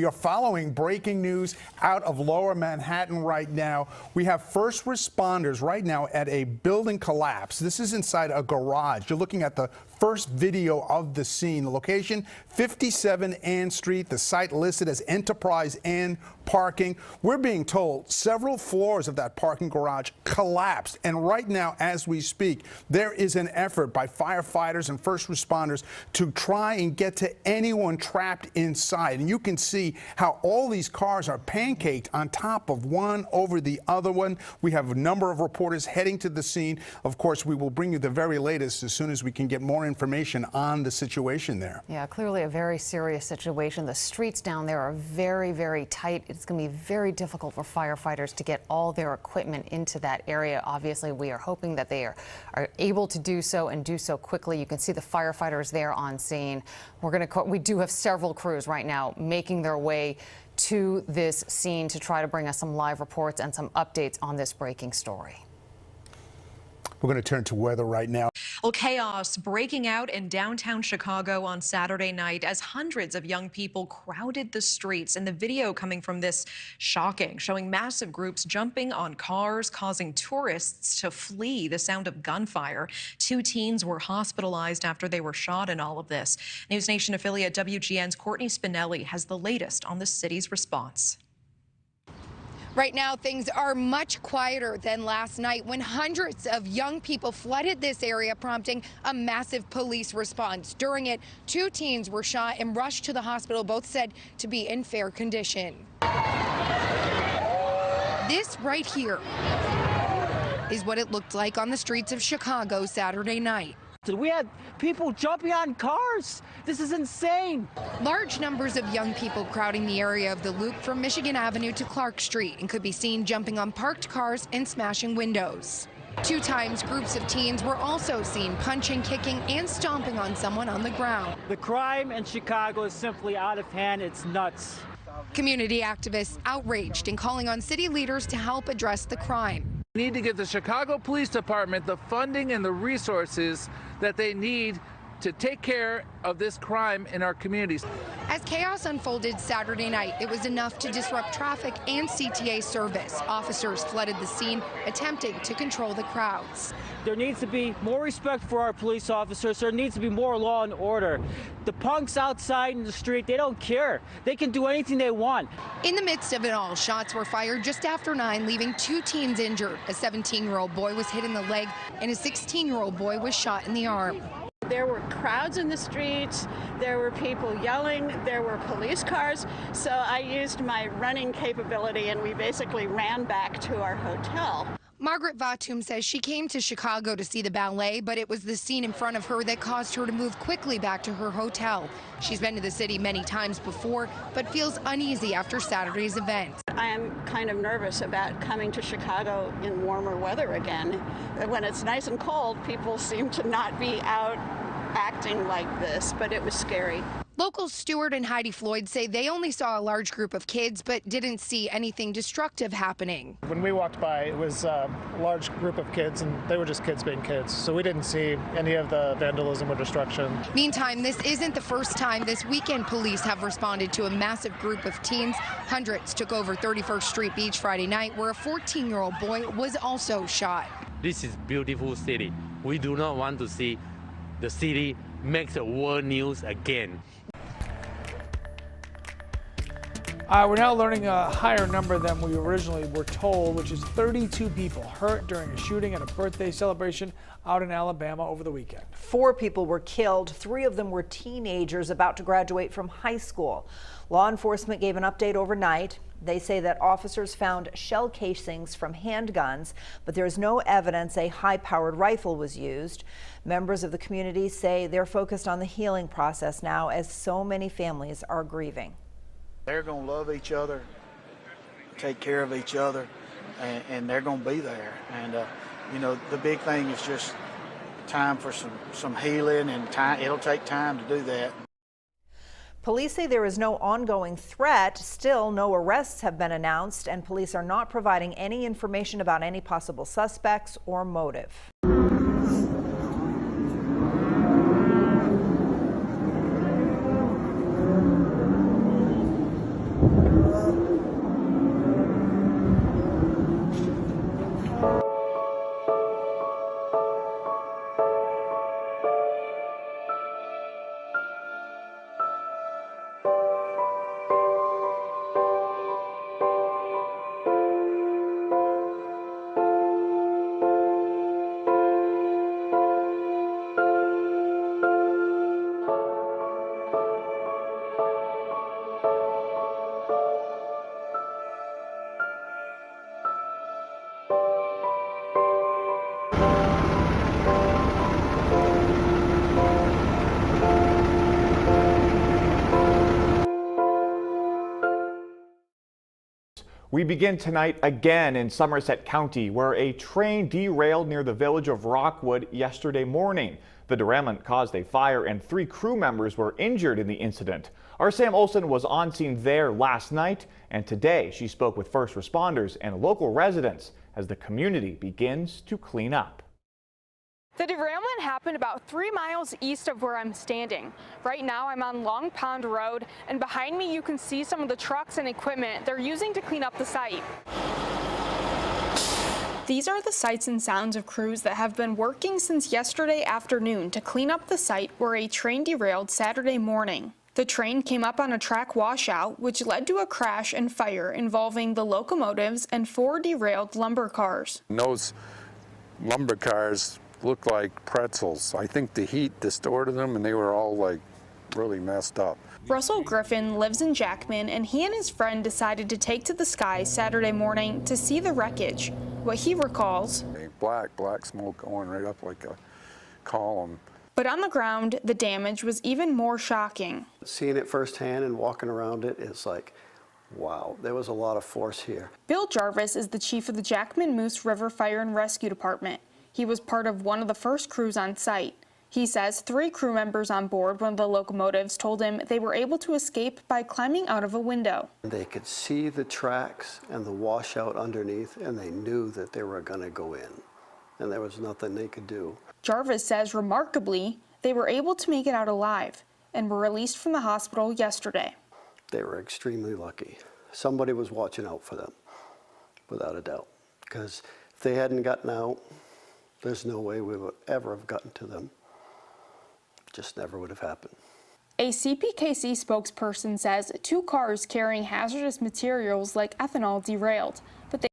We are following breaking news out of Lower Manhattan right now. We have first responders right now at a building collapse. This is inside a garage. You're looking at the first video of the scene. The location, 57 Ann Street. The site listed as Enterprise Ann Parking. We're being told several floors of that parking garage collapsed. And right now, as we speak, there is an effort by firefighters and first responders to try and get to anyone trapped inside. And you can see how all these cars are pancaked on top of one over the other one. We have a number of reporters heading to the scene. Of course, we will bring you the very latest as soon as we can get more information on the situation there. Yeah, clearly a very serious situation. The streets down there are very, very tight. It's going to be very difficult for firefighters to get all their equipment into that area. Obviously, we are hoping that they are able to do so and do so quickly. You can see the firefighters there on scene. We do have several crews right now making their way to this scene to try to bring us some live reports and some updates on this breaking story. We're going to turn to weather right now. Well, chaos breaking out in downtown Chicago on Saturday night as hundreds of young people crowded the streets. And the video coming from this shocking, showing massive groups jumping on cars, causing tourists to flee the sound of gunfire. 2 teens were hospitalized after they were shot in all of this. News Nation affiliate WGN's Courtney Spinelli has the latest on the city's response. Right now, things are much quieter than last night when hundreds of young people flooded this area, prompting a massive police response. During it, 2 teens were shot and rushed to the hospital, both said to be in fair condition. This right here is what it looked like on the streets of Chicago Saturday night. We had people jumping on cars. This is insane. Large numbers of young people crowding the area of the Loop from Michigan Avenue to Clark Street and could be seen jumping on parked cars and smashing windows. 2 times, groups of teens were also seen punching, kicking, and stomping on someone on the ground. The crime in Chicago is simply out of hand. It's nuts. Community activists outraged and calling on city leaders to help address the crime. We need to give the Chicago Police Department the funding and the resources that they need to take care of this crime in our communities. As chaos unfolded Saturday night, it was enough to disrupt traffic and CTA service. Officers flooded the scene, attempting to control the crowds. There needs to be more respect for our police officers. There needs to be more law and order. The punks outside in the street, they don't care. They can do anything they want. In the midst of it all, shots were fired just after 9, leaving 2 teens injured. A 17-year-old boy was hit in the leg, and a 16-year-old boy was shot in the arm. There were crowds in the streets, there were people yelling, there were police cars, so I used my running capability and we basically ran back to our hotel. Margaret Vatum says she came to Chicago to see the ballet, but it was the scene in front of her that caused her to move quickly back to her hotel. She's been to the city many times before, but feels uneasy after Saturday's event. I am kind of nervous about coming to Chicago in warmer weather again. When it's nice and cold, people seem to not be out acting like this, but it was scary. Locals Stuart and Heidi Floyd say they only saw a large group of kids, but didn't see anything destructive happening. When we walked by, it was a large group of kids, and they were just kids being kids. So we didn't see any of the vandalism or destruction. Meantime, this isn't the first time this weekend police have responded to a massive group of teens. Hundreds took over 31st Street Beach Friday night, where a 14-year-old boy was also shot. This is beautiful city. We do not want to see the city make the world news again. We're now learning a higher number than we originally were told, which is 32 people hurt during a shooting at a birthday celebration out in Alabama over the weekend. 4 people were killed. 3 of them were teenagers about to graduate from high school. Law enforcement gave an update overnight. They say that officers found shell casings from handguns, but there is no evidence a high-powered rifle was used. Members of the community say they're focused on the healing process now, as so many families are grieving. They're going to love each other, take care of each other, and they're going to be there. And, you know, the big thing is just time for some healing, and time. It'll take time to do that. Police say there is no ongoing threat. Still, no arrests have been announced, and police are not providing any information about any possible suspects or motive. We begin tonight again in Somerset County, where a train derailed near the village of Rockwood yesterday morning. The derailment caused a fire and 3 crew members were injured in the incident. Our Sam Olsen was on scene there last night, and today she spoke with first responders and local residents as the community begins to clean up. The derailment happened about 3 miles east of where I'm standing. Right now I'm on Long Pond Road, and behind me you can see some of the trucks and equipment they're using to clean up the site. These are the sights and sounds of crews that have been working since yesterday afternoon to clean up the site where a train derailed Saturday morning. The train came up on a track washout, which led to a crash and fire involving the locomotives and 4 derailed lumber cars. Those lumber cars look like pretzels. I think the heat distorted them and they were all like really messed up. Russell Griffin lives in Jackman, and he and his friend decided to take to the sky Saturday morning to see the wreckage. What he recalls, black smoke going right up like a column. But on the ground, the damage was even more shocking. Seeing it firsthand and walking around it is like, wow, there was a lot of force here. Bill Jarvis is the chief of the Jackman Moose River Fire and Rescue Department. He was part of one of the first crews on site. He says 3 crew members on board one of the locomotives told him they were able to escape by climbing out of a window. They could see the tracks and the washout underneath, and they knew that they were going to go in, and there was nothing they could do. Jarvis says remarkably, they were able to make it out alive and were released from the hospital yesterday. They were extremely lucky. Somebody was watching out for them, without a doubt, because if they hadn't gotten out, there's no way we would ever have gotten to them. Just never would have happened. A CPKC spokesperson says 2 cars carrying hazardous materials like ethanol derailed, but they